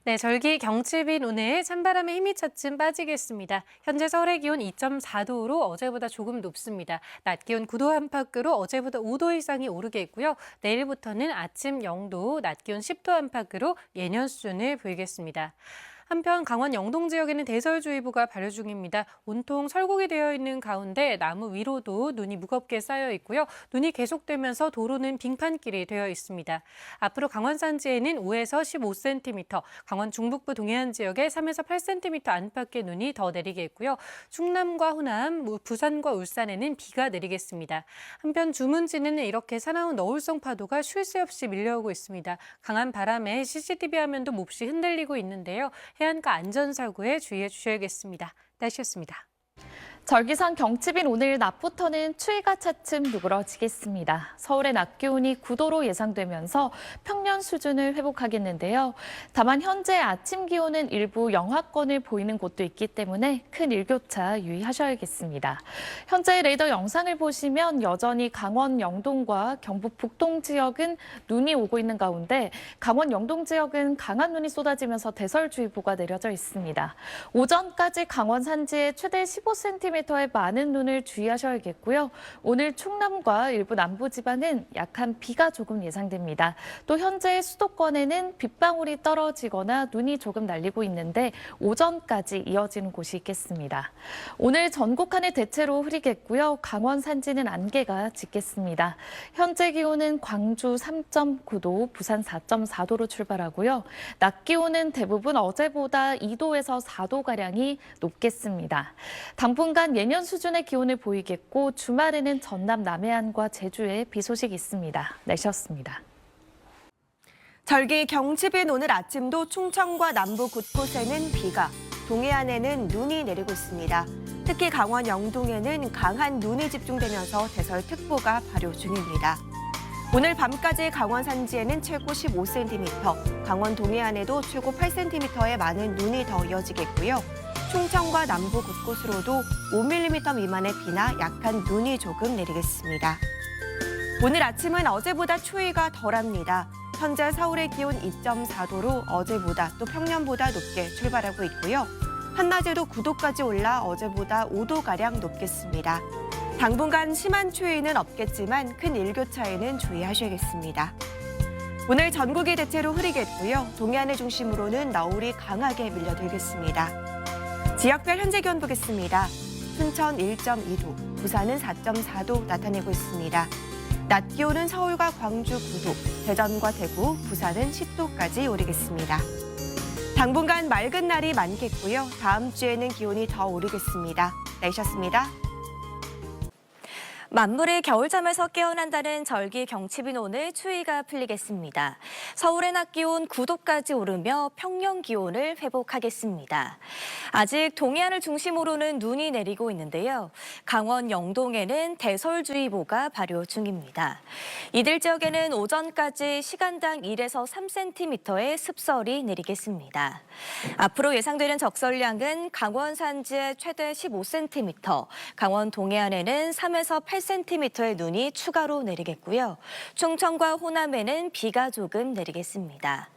네, 절기 경칩인 오늘 찬바람에 힘이 차츰 빠지겠습니다. 현재 서울의 기온 2.4도로 어제보다 조금 높습니다. 낮 기온 9도 안팎으로 어제보다 5도 이상이 오르겠고요. 내일부터는 아침 0도, 낮 기온 10도 안팎으로 예년 수준을 보이겠습니다. 한편 강원 영동 지역에는 대설주의보가 발효 중입니다. 온통 설국이 되어 있는 가운데 나무 위로도 눈이 무겁게 쌓여 있고요. 눈이 계속되면서 도로는 빙판길이 되어 있습니다. 앞으로 강원 산지에는 5에서 15cm, 강원 중북부 동해안 지역에 3에서 8cm 안팎의 눈이 더 내리겠고요. 충남과 호남, 부산과 울산에는 비가 내리겠습니다. 한편 주문지는 이렇게 사나운 너울성 파도가 쉴 새 없이 밀려오고 있습니다. 강한 바람에 CCTV 화면도 몹시 흔들리고 있는데요. 해안가 안전사고에 주의해 주셔야겠습니다. 날씨였습니다. 절기상 경칩인 오늘 낮부터는 추위가 차츰 누그러지겠습니다. 서울의 낮 기온이 9도로 예상되면서 평년 수준을 회복하겠는데요. 다만 현재 아침 기온은 일부 영하권을 보이는 곳도 있기 때문에 큰 일교차 유의하셔야겠습니다. 현재 레이더 영상을 보시면 여전히 강원 영동과 경북 북동 지역은 눈이 오고 있는 가운데 강원 영동 지역은 강한 눈이 쏟아지면서 대설주의보가 내려져 있습니다. 오전까지 강원 산지에 최대 15cm의 많은 눈을 주의하셔야겠고요. 오늘 충남과 일부 남부지방은 약한 비가 조금 예상됩니다. 또 현재 수도권에는 빗방울이 떨어지거나 눈이 조금 날리고 있는데 오전까지 이어지는 곳이 있겠습니다. 오늘 전국 하늘 대체로 흐리겠고요. 강원 산지는 안개가 짙겠습니다. 현재 기온은 광주 3.9도, 부산 4.4도로 출발하고요. 낮 기온은 대부분 어제보다 2도에서 4도가량이 높겠습니다. 당분간 예년 수준의 기온을 보이겠고 주말에는 전남 남해안과 제주에 비 소식이 있습니다. 날씨였습니다. 절기 경칩인 오늘 아침도 충청과 남부 곳곳에는 비가, 동해안에는 눈이 내리고 있습니다. 특히 강원 영동에는 강한 눈이 집중되면서 대설특보가 발효 중입니다. 오늘 밤까지 강원 산지에는 최고 15cm, 강원 동해안에도 최고 8cm의 많은 눈이 더 이어지겠고요. 충청과 남부 곳곳으로도 5mm 미만의 비나 약한 눈이 조금 내리겠습니다. 오늘 아침은 어제보다 추위가 덜합니다. 현재 서울의 기온 2.4도로 어제보다 또 평년보다 높게 출발하고 있고요. 한낮에도 9도까지 올라 어제보다 5도가량 높겠습니다. 당분간 심한 추위는 없겠지만 큰 일교차에는 주의하셔야겠습니다. 오늘 전국이 대체로 흐리겠고요. 동해안을 중심으로는 너울이 강하게 밀려들겠습니다. 지역별 현재 기온 보겠습니다. 순천 1.2도, 부산은 4.4도 나타내고 있습니다. 낮 기온은 서울과 광주 9도, 대전과 대구, 부산은 10도까지 오르겠습니다. 당분간 맑은 날이 많겠고요. 다음 주에는 기온이 더 오르겠습니다. 날씨였습니다. 만물이 겨울잠에서 깨어난다는 절기 경칩인 오늘 추위가 풀리겠습니다. 서울의 낮 기온 9도까지 오르며 평년 기온을 회복하겠습니다. 아직 동해안을 중심으로는 눈이 내리고 있는데요. 강원 영동에는 대설주의보가 발효 중입니다. 이들 지역에는 오전까지 시간당 1에서 3cm의 습설이 내리겠습니다. 앞으로 예상되는 적설량은 강원 산지에 최대 15cm, 강원 동해안에는 3에서 8cm의 눈이 추가로 내리겠고요. 충청과 호남에는 비가 조금 내리겠습니다.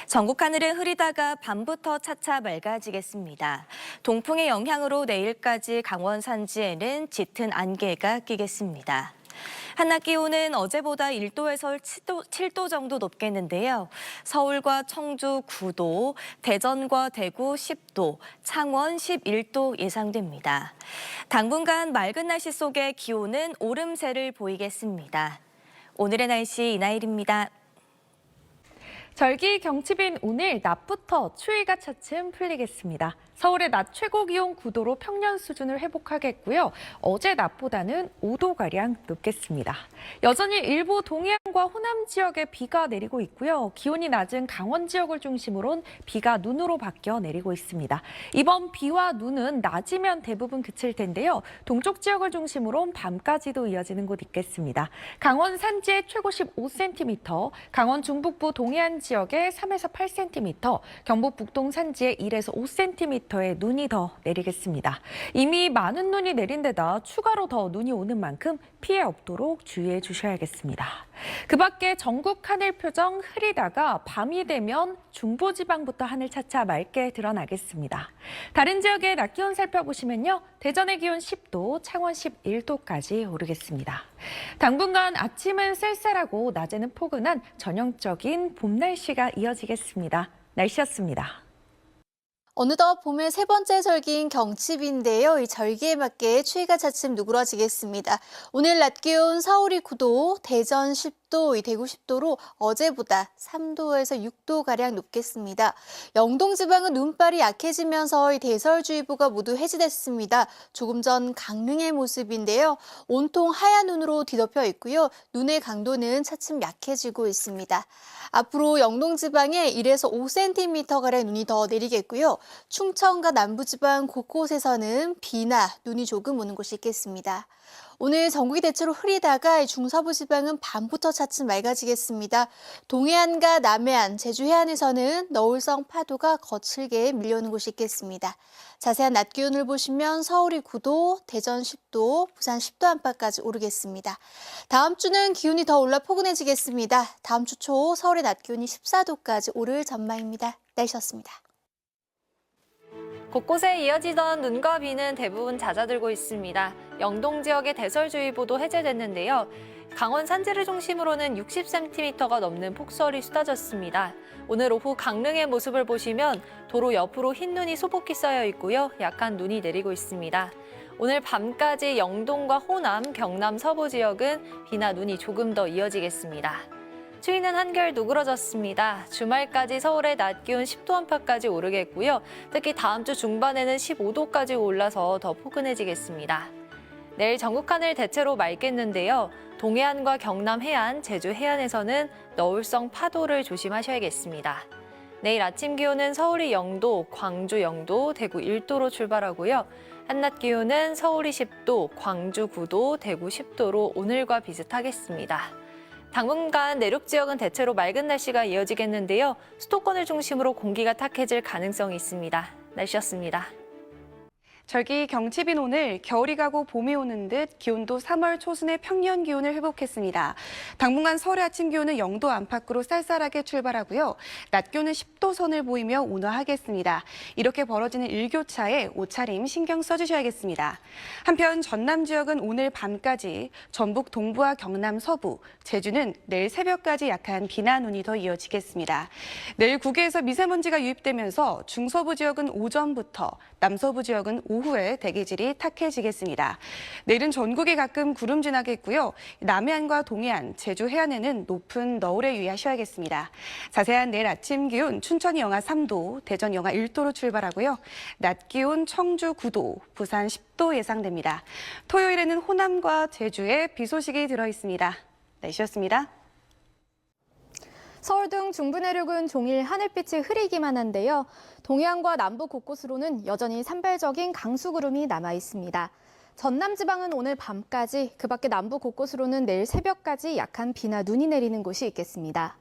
전국 하늘은 흐리다가 밤부터 차차 맑아지겠습니다. 동풍의 영향으로 내일까지 강원 산지에는 짙은 안개가 끼겠습니다. 한낮 기온은 어제보다 1도에서 7도 정도 높겠는데요. 서울과 청주 9도, 대전과 대구 10도, 창원 11도 예상됩니다. 당분간 맑은 날씨 속에 기온은 오름세를 보이겠습니다. 오늘의 날씨 이나일입니다. 절기 경칩인 오늘 낮부터 추위가 차츰 풀리겠습니다. 서울의 낮 최고 기온 9도로 평년 수준을 회복하겠고요. 어제 낮보다는 5도가량 높겠습니다. 여전히 일부 동해안과 호남 지역에 비가 내리고 있고요. 기온이 낮은 강원 지역을 중심으로는 비가 눈으로 바뀌어 내리고 있습니다. 이번 비와 눈은 낮이면 대부분 그칠 텐데요. 동쪽 지역을 중심으로 밤까지도 이어지는 곳 있겠습니다. 강원 산지에 최고 15cm, 강원 중북부 동해안 해안 지역에 3에서 8cm, 경북 북동 산지에 1에서 5cm의 눈이 더 내리겠습니다. 이미 많은 눈이 내린 데다 추가로 더 눈이 오는 만큼 피해 없도록 주의해 주셔야겠습니다. 그 밖에 전국 하늘 표정 흐리다가 밤이 되면 중부지방부터 하늘 차차 맑게 드러나겠습니다. 다른 지역의 낮 기온 살펴보시면요. 대전의 기온 10도, 창원 11도까지 오르겠습니다. 당분간 아침은 쌀쌀하고 낮에는 포근한 전형적인 봄 날씨가 이어지겠습니다. 날씨였습니다. 어느덧 봄의 세 번째 절기인 경칩인데요. 이 절기에 맞게 추위가 차츰 누그러지겠습니다. 오늘 낮 기온 서울이 9도, 대전 10도, 이 대구 10도로 어제보다 3도에서 6도가량 높겠습니다. 영동 지방은 눈발이 약해지면서 이 대설주의보가 모두 해제됐습니다. 조금 전 강릉의 모습인데요. 온통 하얀 눈으로 뒤덮여 있고요. 눈의 강도는 차츰 약해지고 있습니다. 앞으로 영동 지방에 1에서 5cm가량 눈이 더 내리겠고요. 충청과 남부지방 곳곳에서는 비나 눈이 조금 오는 곳이 있겠습니다. 오늘 전국이 대체로 흐리다가 중서부 지방은 밤부터 차츰 맑아지겠습니다. 동해안과 남해안, 제주 해안에서는 너울성 파도가 거칠게 밀려오는 곳이 있겠습니다. 자세한 낮 기온을 보시면 서울이 9도, 대전 10도, 부산 10도 안팎까지 오르겠습니다. 다음 주는 기온이 더 올라 포근해지겠습니다. 다음 주 초 서울의 낮 기온이 14도까지 오를 전망입니다. 날씨였습니다. 곳곳에 이어지던 눈과 비는 대부분 잦아들고 있습니다. 영동 지역의 대설주의보도 해제됐는데요. 강원 산지를 중심으로는 60cm가 넘는 폭설이 쏟아졌습니다. 오늘 오후 강릉의 모습을 보시면 도로 옆으로 흰 눈이 소복히 쌓여 있고요. 약한 눈이 내리고 있습니다. 오늘 밤까지 영동과 호남, 경남 서부 지역은 비나 눈이 조금 더 이어지겠습니다. 추위는 한결 누그러졌습니다. 주말까지 서울의 낮 기온 10도 안팎까지 오르겠고요. 특히 다음 주 중반에는 15도까지 올라서 더 포근해지겠습니다. 내일 전국 하늘 대체로 맑겠는데요. 동해안과 경남 해안, 제주 해안에서는 너울성 파도를 조심하셔야겠습니다. 내일 아침 기온은 서울이 0도, 광주 0도, 대구 1도로 출발하고요. 한낮 기온은 서울이 10도, 광주 9도, 대구 10도로 오늘과 비슷하겠습니다. 당분간 내륙 지역은 대체로 맑은 날씨가 이어지겠는데요. 수도권을 중심으로 공기가 탁해질 가능성이 있습니다. 날씨였습니다. 절기 경칩인 오늘 겨울이 가고 봄이 오는 듯 기온도 3월 초순의 평년 기온을 회복했습니다. 당분간 서울의 아침 기온은 0도 안팎으로 쌀쌀하게 출발하고요. 낮 기온은 10도 선을 보이며 온화하겠습니다. 이렇게 벌어지는 일교차에 옷차림 신경 써주셔야겠습니다. 한편 전남 지역은 오늘 밤까지, 전북 동부와 경남 서부, 제주는 내일 새벽까지 약한 비나 눈이 더 이어지겠습니다. 내일 국외에서 미세먼지가 유입되면서 중서부 지역은 오전부터, 남서부 지역은 오후에 대기질이 탁해지겠습니다. 내일은 전국이 가끔 구름 지나겠고요. 남해안과 동해안, 제주 해안에는 높은 너울에 유의하셔야겠습니다. 자세한 내일 아침 기온 춘천이 영하 3도, 대전 영하 1도로 출발하고요. 낮 기온 청주 9도, 부산 10도 예상됩니다. 토요일에는 호남과 제주에 비 소식이 들어 있습니다. 날씨였습니다. 서울 등 중부 내륙은 종일 하늘빛이 흐리기만 한데요. 동해안과 남부 곳곳으로는 여전히 산발적인 강수구름이 남아 있습니다. 전남 지방은 오늘 밤까지, 그 밖에 남부 곳곳으로는 내일 새벽까지 약한 비나 눈이 내리는 곳이 있겠습니다.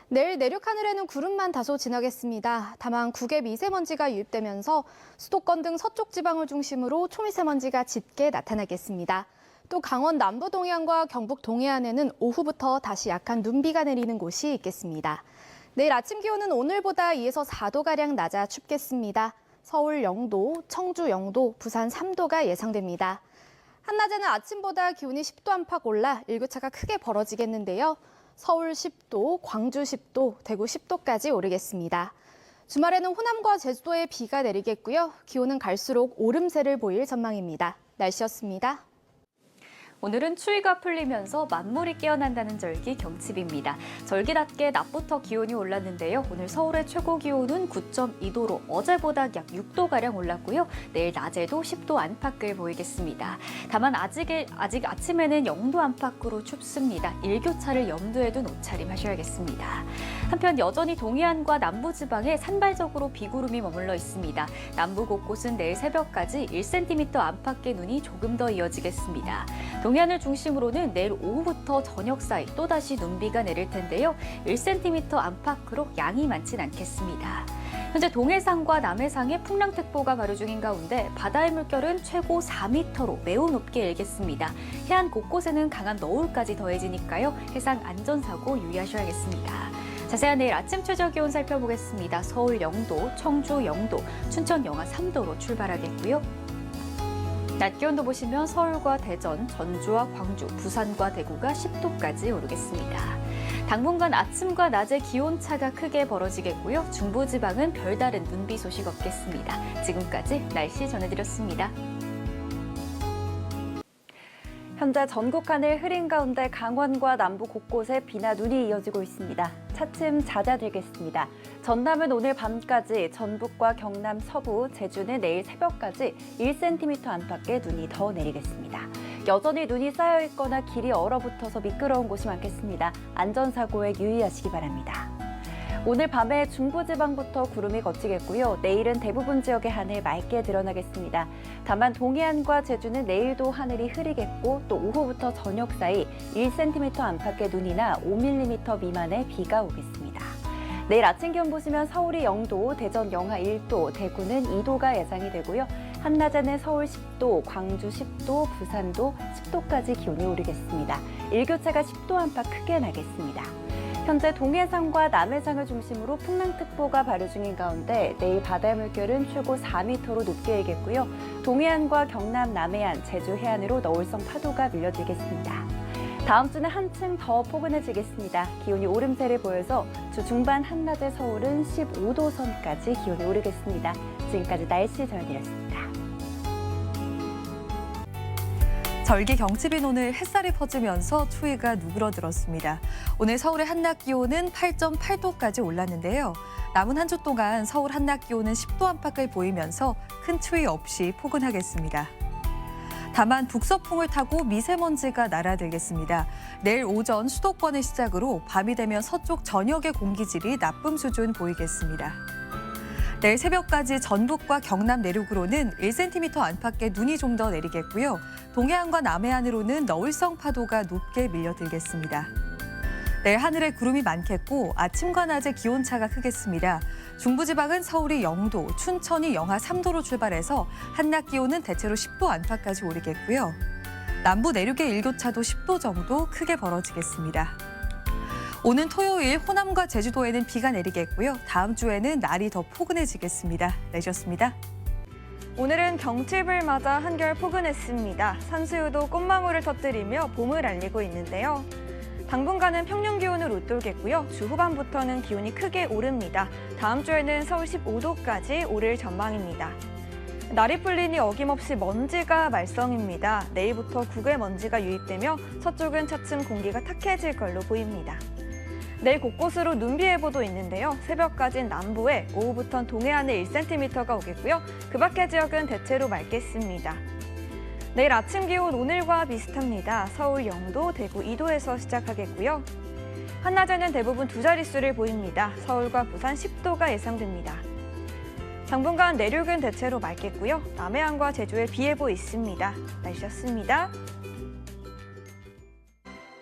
내일 내륙 하늘에는 구름만 다소 지나겠습니다. 다만 국외 미세먼지가 유입되면서 수도권 등 서쪽 지방을 중심으로 초미세먼지가 짙게 나타나겠습니다. 또 강원 남부 동해안과 경북 동해안에는 오후부터 다시 약한 눈비가 내리는 곳이 있겠습니다. 내일 아침 기온은 오늘보다 2에서 4도가량 낮아 춥겠습니다. 서울 0도, 청주 0도, 부산 3도가 예상됩니다. 한낮에는 아침보다 기온이 10도 안팎 올라 일교차가 크게 벌어지겠는데요. 서울 10도, 광주 10도, 대구 10도까지 오르겠습니다. 주말에는 호남과 제주도에 비가 내리겠고요. 기온은 갈수록 오름세를 보일 전망입니다. 날씨였습니다. 오늘은 추위가 풀리면서 만물이 깨어난다는 절기 경칩입니다. 절기답게 낮부터 기온이 올랐는데요. 오늘 서울의 최고 기온은 9.2도로 어제보다 약 6도가량 올랐고요. 내일 낮에도 10도 안팎을 보이겠습니다. 다만 아직 아침에는 0도 안팎으로 춥습니다. 일교차를 염두에 둔 옷차림 하셔야겠습니다. 한편 여전히 동해안과 남부지방에 산발적으로 비구름이 머물러 있습니다. 남부 곳곳은 내일 새벽까지 1cm 안팎의 눈이 조금 더 이어지겠습니다. 동해안을 중심으로는 내일 오후부터 저녁 사이 또다시 눈비가 내릴 텐데요. 1cm 안팎으로 양이 많진 않겠습니다. 현재 동해상과 남해상에 풍랑특보가 발효 중인 가운데 바다의 물결은 최고 4m로 매우 높게 일겠습니다. 해안 곳곳에는 강한 너울까지 더해지니까요. 해상 안전사고 유의하셔야겠습니다. 자세한 내일 아침 최저 기온 살펴보겠습니다. 서울 0도, 청주 0도, 춘천 영하 3도로 출발하겠고요. 낮 기온도 보시면 서울과 대전, 전주와 광주, 부산과 대구가 10도까지 오르겠습니다. 당분간 아침과 낮의 기온차가 크게 벌어지겠고요. 중부지방은 별다른 눈비 소식 없겠습니다. 지금까지 날씨 전해드렸습니다. 현재 전국 하늘 흐린 가운데 강원과 남부 곳곳에 비나 눈이 이어지고 있습니다. 차츰 잦아들겠습니다. 전남은 오늘 밤까지, 전북과 경남 서부, 제주는 내일 새벽까지 1cm 안팎의 눈이 더 내리겠습니다. 여전히 눈이 쌓여 있거나 길이 얼어붙어서 미끄러운 곳이 많겠습니다. 안전사고에 유의하시기 바랍니다. 오늘 밤에 중부지방부터 구름이 걷히겠고요. 내일은 대부분 지역의 하늘 맑게 드러나겠습니다. 다만 동해안과 제주는 내일도 하늘이 흐리겠고 또 오후부터 저녁 사이 1cm 안팎의 눈이나 5mm 미만의 비가 오겠습니다. 내일 아침 기온 보시면 서울이 0도, 대전 영하 1도, 대구는 2도가 예상이 되고요. 한낮에는 서울 10도, 광주 10도, 부산도 10도까지 기온이 오르겠습니다. 일교차가 10도 안팎 크게 나겠습니다. 현재 동해상과 남해상을 중심으로 풍랑특보가 발효 중인 가운데 내일 바다의 물결은 최고 4m로 높게 일겠고요. 동해안과 경남, 남해안, 제주 해안으로 너울성 파도가 밀려들겠습니다. 다음 주는 한층 더 포근해지겠습니다. 기온이 오름세를 보여서 주 중반 한낮의 서울은 15도 선까지 기온이 오르겠습니다. 지금까지 날씨 전해드렸습니다. 절기 경칩인 오늘 햇살이 퍼지면서 추위가 누그러들었습니다. 오늘 서울의 한낮 기온은 8.8도까지 올랐는데요. 남은 한 주 동안 서울 한낮 기온은 10도 안팎을 보이면서 큰 추위 없이 포근하겠습니다. 다만 북서풍을 타고 미세먼지가 날아들겠습니다. 내일 오전 수도권을 시작으로 밤이 되면 서쪽 전역의 공기질이 나쁨 수준 보이겠습니다. 내일 새벽까지 전북과 경남 내륙으로는 1cm 안팎의 눈이 좀 더 내리겠고요. 동해안과 남해안으로는 너울성 파도가 높게 밀려들겠습니다. 내일 하늘에 구름이 많겠고 아침과 낮의 기온차가 크겠습니다. 중부지방은 서울이 0도, 춘천이 영하 3도로 출발해서 한낮 기온은 대체로 10도 안팎까지 오르겠고요. 남부 내륙의 일교차도 10도 정도 크게 벌어지겠습니다. 오는 토요일 호남과 제주도에는 비가 내리겠고요. 다음 주에는 날이 더 포근해지겠습니다. 내셨습니다. 오늘은 경칩을 맞아 한결 포근했습니다. 산수유도 꽃망울을 터뜨리며 봄을 알리고 있는데요. 당분간은 평년 기온을 웃돌겠고요. 주 후반부터는 기온이 크게 오릅니다. 다음 주에는 서울 15도까지 오를 전망입니다. 날이 풀리니 어김없이 먼지가 말썽입니다. 내일부터 국외 먼지가 유입되며 서쪽은 차츰 공기가 탁해질 걸로 보입니다. 내일 곳곳으로 눈비 예보도 있는데요. 새벽까지는 남부에, 오후부터는 동해안에 1cm가 오겠고요. 그 밖의 지역은 대체로 맑겠습니다. 내일 아침 기온 오늘과 비슷합니다. 서울 0도, 대구 2도에서 시작하겠고요. 한낮에는 대부분 두 자릿수를 보입니다. 서울과 부산 10도가 예상됩니다. 당분간 내륙은 대체로 맑겠고요. 남해안과 제주에 비 예보 있습니다. 날씨였습니다.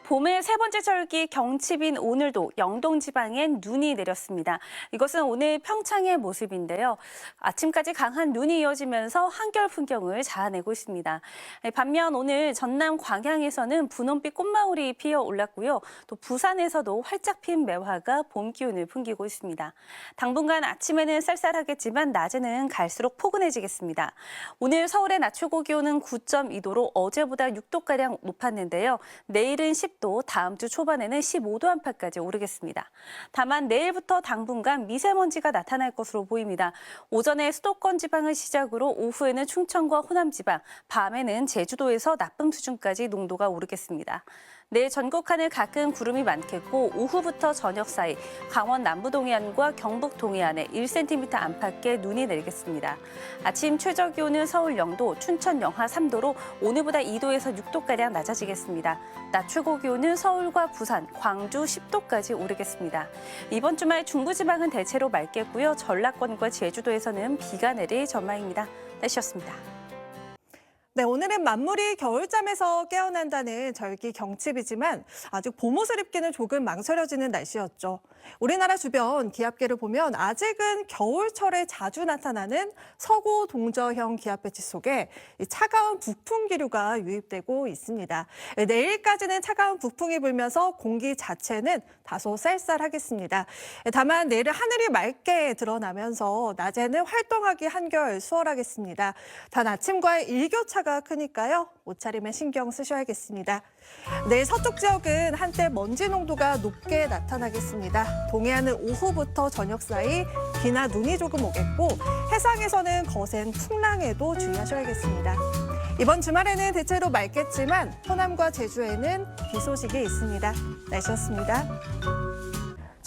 봄의 세 번째 절기 경칩인 오늘도 영동 지방엔 눈이 내렸습니다. 이것은 오늘 평창의 모습인데요. 아침까지 강한 눈이 이어지면서 한결 풍경을 자아내고 있습니다. 반면 오늘 전남 광양에서는 분홍빛 꽃마을이 피어 올랐고요. 또 부산에서도 활짝 핀 매화가 봄 기운을 풍기고 있습니다. 당분간 아침에는 쌀쌀하겠지만 낮에는 갈수록 포근해지겠습니다. 오늘 서울의 낮 최고 기온은 9.2도로 어제보다 6도가량 높았는데요. 내일은 10도, 다음 주 초반에는 15도 안팎까지 오르겠습니다. 다만 내일부터 당분간 미세먼지가 나타날 것으로 보입니다. 오전에 수도권 지방을 시작으로 오후에는 충청과 호남 지방, 밤에는 제주도에서 나쁨 수준까지 농도가 오르겠습니다. 내일 전국 하늘 가끔 구름이 많겠고 오후부터 저녁 사이 강원 남부 동해안과 경북 동해안에 1cm 안팎의 눈이 내리겠습니다. 아침 최저 기온은 서울 0도, 춘천 영하 3도로 오늘보다 2도에서 6도가량 낮아지겠습니다. 낮 최고 기온은 서울과 부산, 광주 10도까지 오르겠습니다. 이번 주말 중부지방은 대체로 맑겠고요. 전라권과 제주도에서는 비가 내릴 전망입니다. 날씨였습니다. 네, 오늘은 만물이 겨울잠에서 깨어난다는 절기 경칩이지만 아직 봄옷을 입기는 조금 망설여지는 날씨였죠. 우리나라 주변 기압계를 보면 아직은 겨울철에 자주 나타나는 서구 동저형 기압 배치 속에 차가운 북풍 기류가 유입되고 있습니다. 내일까지는 차가운 북풍이 불면서 공기 자체는 다소 쌀쌀하겠습니다. 다만 내일은 하늘이 맑게 드러나면서 낮에는 활동하기 한결 수월하겠습니다. 단 아침과의 일교차가 크니까요. 옷차림에 신경 쓰셔야겠습니다. 내일 서쪽 지역은 한때 먼지 농도가 높게 나타나겠습니다. 동해안은 오후부터 저녁 사이 비나 눈이 조금 오겠고 해상에서는 거센 풍랑에도 주의하셔야겠습니다. 이번 주말에는 대체로 맑겠지만 호남과 제주에는 비 소식이 있습니다. 날씨였습니다.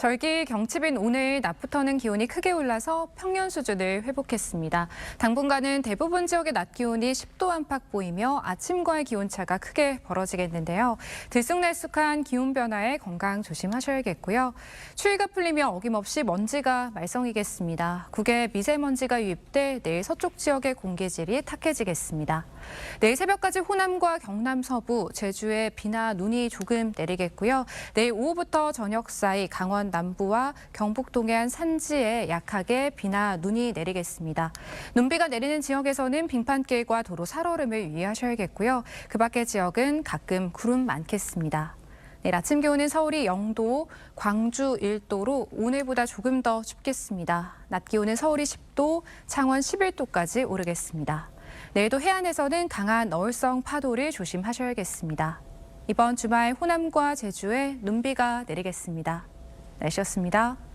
절기 경칩인 오늘 낮부터는 기온이 크게 올라서 평년 수준을 회복했습니다. 당분간은 대부분 지역의 낮 기온이 10도 안팎 보이며 아침과의 기온차가 크게 벌어지겠는데요. 들쑥날쑥한 기온 변화에 건강 조심하셔야겠고요. 추위가 풀리며 어김없이 먼지가 말썽이겠습니다. 국외 미세먼지가 유입돼 내일 서쪽 지역의 공기질이 탁해지겠습니다. 내일 새벽까지 호남과 경남 서부, 제주에 비나 눈이 조금 내리겠고요. 내일 오후부터 저녁 사이 강원 남부와 경북 동해안 산지에 약하게 비나 눈이 내리겠습니다. 눈비가 내리는 지역에서는 빙판길과 도로 살얼음을 유의하셔야겠고요. 그 밖의 지역은 가끔 구름 많겠습니다. 내일 아침 기온은 서울이 0도, 광주 1도로 오늘보다 조금 더 춥겠습니다. 낮 기온은 서울이 10도, 창원 11도까지 오르겠습니다. 내일도 해안에서는 강한 너울성 파도를 조심하셔야겠습니다. 이번 주말 호남과 제주에 눈비가 내리겠습니다. 날씨였습니다.